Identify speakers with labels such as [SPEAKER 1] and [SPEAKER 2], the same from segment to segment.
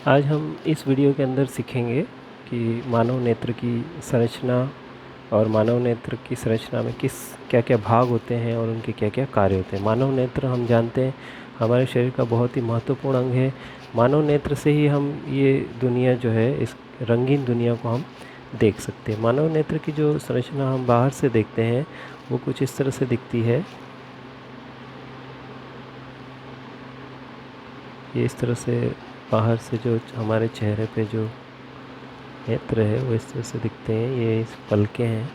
[SPEAKER 1] आज हम इस वीडियो के अंदर सीखेंगे कि मानव नेत्र की संरचना और मानव नेत्र की संरचना में क्या क्या भाग होते हैं और उनके क्या क्या कार्य होते हैं। मानव नेत्र हम जानते हैं हमारे शरीर का बहुत ही महत्वपूर्ण अंग है। मानव नेत्र से ही हम ये दुनिया जो है, इस रंगीन दुनिया को हम देख सकते हैं। मानव नेत्र की जो संरचना हम बाहर से देखते हैं वो कुछ इस तरह से दिखती है। ये इस तरह से बाहर से जो हमारे चेहरे पे जो नेत्र है वो इस तरह से दिखते हैं। ये इस पलके हैं।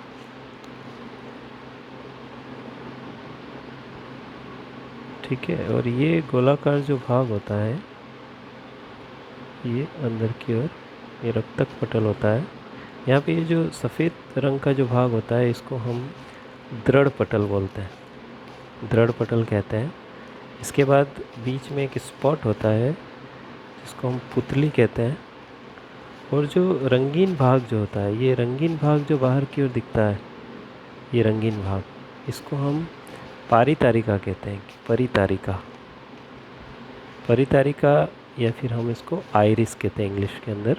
[SPEAKER 1] ठीक है, और ये गोलाकार जो भाग होता है ये अंदर की ओर ये रक्तक पटल होता है। यहाँ पे ये जो सफ़ेद रंग का जो भाग होता है इसको हम दृढ़ पटल बोलते हैं, दृढ़ पटल कहते हैं। इसके बाद बीच में एक स्पॉट होता है जिसको हम पुतली कहते हैं। और जो रंगीन भाग जो होता है, ये रंगीन भाग जो बाहर की ओर दिखता है, ये रंगीन भाग, इसको हम पारितारिका कहते हैं। परितारिका, परितारिका, या फिर हम इसको आइरिस कहते हैं इंग्लिश के अंदर।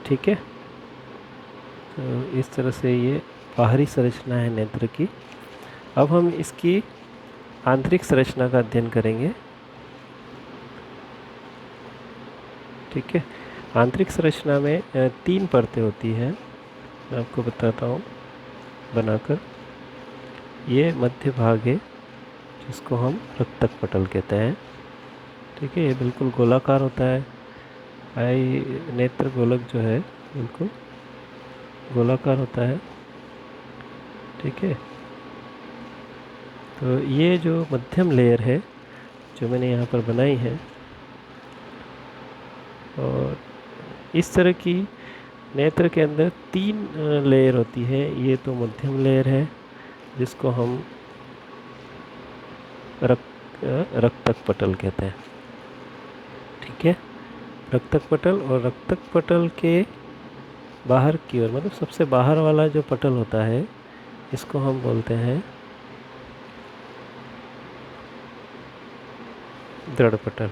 [SPEAKER 1] ठीक है, तो इस तरह से ये बाहरी संरचना है नेत्र की। अब हम इसकी आंतरिक संरचना का अध्ययन करेंगे। ठीक है, आंतरिक संरचना में 3 परतें होती हैं। मैं आपको बताता हूँ बनाकर। ये मध्य भाग है जिसको हम रक्तक पटल कहते हैं। ठीक है, ये बिल्कुल गोलाकार होता है। आई नेत्र गोलक जो है बिल्कुल गोलाकार होता है। ठीक है, तो ये जो मध्यम लेयर है जो मैंने यहाँ पर बनाई है, और इस तरह की नेत्र के अंदर 3 लेयर होती है। ये तो मध्यम लेयर है जिसको हम रक्तक पटल कहते हैं। ठीक है, रक्तक पटल, और रक्तक पटल के बाहर की ओर, मतलब सबसे बाहर वाला जो पटल होता है इसको हम बोलते हैं दृढ़ पटल।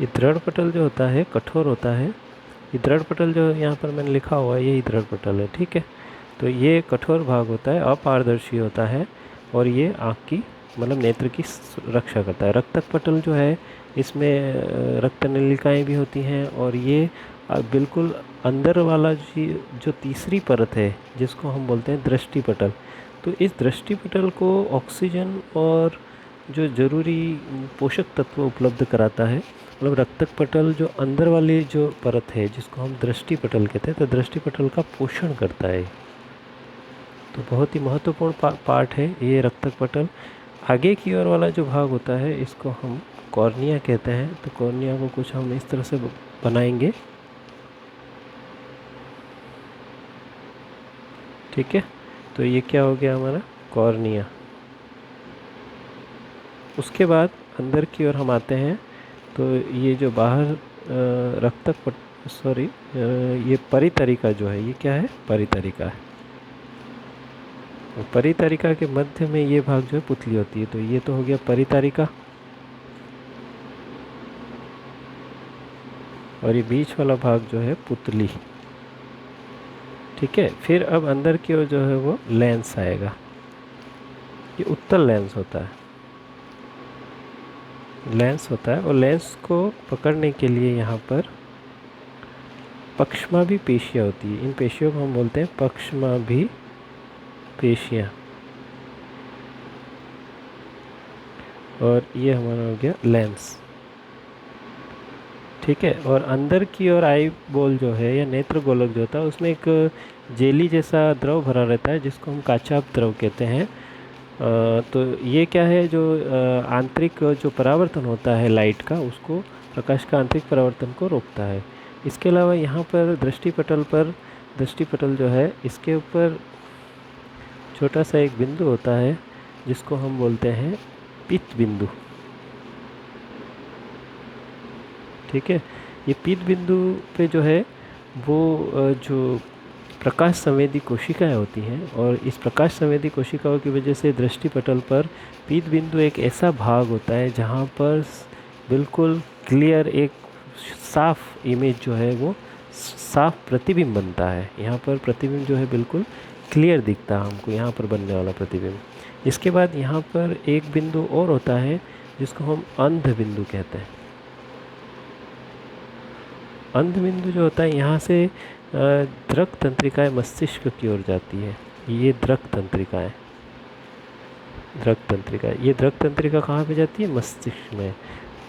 [SPEAKER 1] ये दृढ़ पटल जो होता है कठोर होता है। ये दृढ़ पटल जो यहाँ पर मैंने लिखा हुआ है यही दृढ़ पटल है। ठीक है, तो ये कठोर भाग होता है, अपारदर्शी होता है, और ये आँख की मतलब नेत्र की रक्षा करता है। रक्तक पटल जो है इसमें रक्त नलिकाएँ भी होती हैं, और ये बिल्कुल अंदर वाला जो तीसरी परत है जिसको हम बोलते हैं दृष्टि पटल। तो इस दृष्टि पटल को ऑक्सीजन और जो ज़रूरी पोषक तत्व उपलब्ध कराता है। मतलब रक्तक पटल जो अंदर वाली जो परत है जिसको हम दृष्टि पटल कहते हैं, तो दृष्टि पटल का पोषण करता है। तो बहुत ही महत्वपूर्ण पार्ट है ये रक्तक पटल। आगे की ओर वाला जो भाग होता है इसको हम कॉर्निया कहते हैं। तो कॉर्निया को कुछ हम इस तरह से बनाएंगे। ठीक है, तो ये क्या हो गया हमारा कॉर्निया। उसके बाद अंदर की ओर हम आते हैं, तो ये जो बाहर ये परितरिका जो है, ये क्या है, परितरिका है। परितरिका के मध्य में ये भाग जो है पुतली होती है। तो ये तो हो गया परितरिका, और ये बीच वाला भाग जो है पुतली। ठीक है, फिर अब अंदर की ओर जो है वो लेंस आएगा। ये उत्तल लेंस होता है, लेंस होता है, और लेंस को पकड़ने के लिए यहाँ पर पक्षमाभी पेशियाँ होती है। इन पेशियों को हम बोलते हैं पक्षमाभी पेशियाँ। और ये हमारा हो गया लेंस। ठीक है, और अंदर की ओर आई बॉल जो है या नेत्र गोलक जो होता है उसमें एक जेली जैसा द्रव भरा रहता है जिसको हम काचाप द्रव कहते हैं। तो ये क्या है, जो आंतरिक जो परावर्तन होता है लाइट का, उसको प्रकाश का आंतरिक परावर्तन को रोकता है। इसके अलावा यहाँ पर दृष्टि पटल जो है इसके ऊपर छोटा सा एक बिंदु होता है जिसको हम बोलते हैं पित्त बिंदु। ठीक है, ये पित्त बिंदु पे जो है वो जो प्रकाश संवेदी कोशिकाएं होती हैं, और इस प्रकाश संवेदी कोशिकाओं की वजह से दृष्टि पटल पर पित्त बिंदु एक ऐसा भाग होता है जहाँ पर बिल्कुल क्लियर एक साफ इमेज जो है वो साफ प्रतिबिंब बनता है। यहाँ पर प्रतिबिंब जो है बिल्कुल क्लियर दिखता है हमको, यहाँ पर बनने वाला प्रतिबिंब। इसके बाद यहाँ पर एक बिंदु और होता है जिसको हम अंध बिंदु कहते हैं। अंध बिंदु जो होता है, यहाँ से दृक तंत्रिकाएँ मस्तिष्क की ओर जाती है। ये दृक तंत्रिकाएँ, दृक तंत्रिका, ये दृक तंत्रिका कहाँ पे जाती है? मस्तिष्क में।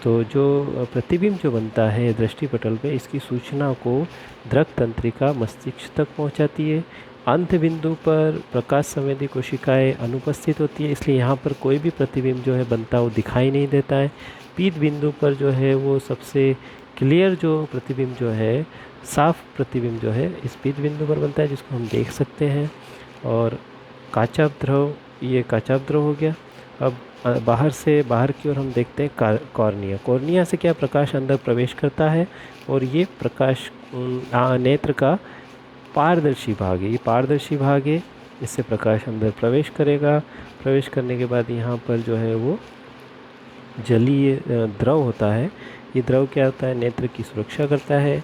[SPEAKER 1] तो जो प्रतिबिंब जो बनता है दृष्टि पटल पे, इसकी सूचना को दृक तंत्रिका मस्तिष्क तक पहुंचाती है। अंत बिंदु पर प्रकाश संवेदी कोशिकाएं अनुपस्थित होती है, इसलिए यहाँ पर कोई भी प्रतिबिंब जो है बनता वो दिखाई नहीं देता है। पीत बिंदु पर जो है वो सबसे क्लियर जो प्रतिबिंब जो है, साफ प्रतिबिंब जो है इस पीत बिंदु पर बनता है, जिसको हम देख सकते हैं। और काचाभ द्रव, ये काचाभ द्रव हो गया। अब बाहर की ओर हम देखते हैं कॉर्निया। कॉर्निया से क्या प्रकाश अंदर प्रवेश करता है, और ये प्रकाश नेत्र का पारदर्शी भाग है। ये पारदर्शी भाग है, इससे प्रकाश अंदर प्रवेश करेगा। प्रवेश करने के बाद यहाँ पर जो है वो जलीय द्रव होता है। ये द्रव क्या होता है? नेत्र की सुरक्षा करता है।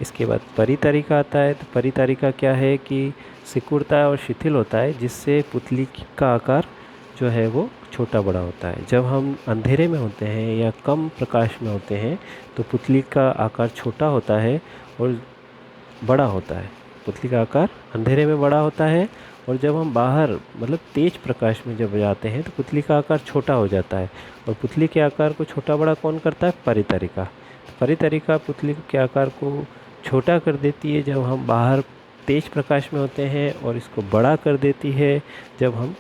[SPEAKER 1] इसके बाद परितारिका आता है। तो परितारिका क्या है कि सिकुड़ता है और शिथिल होता है, जिससे पुतली का आकार जो है वो छोटा बड़ा होता है। जब हम अंधेरे में होते हैं या कम प्रकाश में होते हैं तो पुतली का आकार छोटा होता है और बड़ा होता है। पुतली का आकार अंधेरे में बड़ा होता है, और जब हम बाहर मतलब तेज प्रकाश में जब जाते हैं तो पुतली का आकार छोटा हो जाता है। और पुतली के आकार को छोटा बड़ा कौन करता है? परितारिका। परितारिका पुतली के आकार को छोटा कर देती है जब हम बाहर तेज प्रकाश में होते हैं, और इसको बड़ा कर देती है जब हम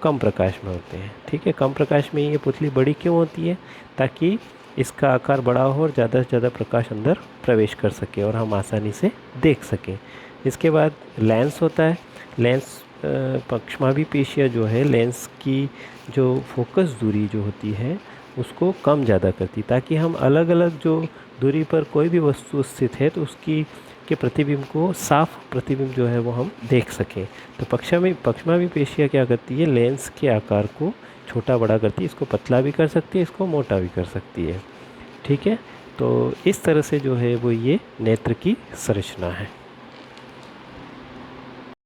[SPEAKER 1] कम प्रकाश में होते हैं। ठीक है, कम प्रकाश में ये पुतली बड़ी क्यों होती है? ताकि इसका आकार बड़ा हो और ज़्यादा से ज़्यादा प्रकाश अंदर प्रवेश कर सके और हम आसानी से देख सकें। इसके बाद लेंस होता है। लेंस पक्षमाभी पेशियाँ जो है, लेंस की जो फोकस दूरी जो होती है उसको कम ज़्यादा करती, ताकि हम अलग अलग जो दूरी पर कोई भी वस्तु स्थित है तो उसकी के प्रतिबिंब को, साफ प्रतिबिंब जो है वो हम देख सकें। तो पक्षमाभी पेशियाँ क्या करती है? लेंस के आकार को छोटा बड़ा करती है। इसको पतला भी कर सकती है, इसको मोटा भी कर सकती है। ठीक है, तो इस तरह से जो है वो ये नेत्र की संरचना है।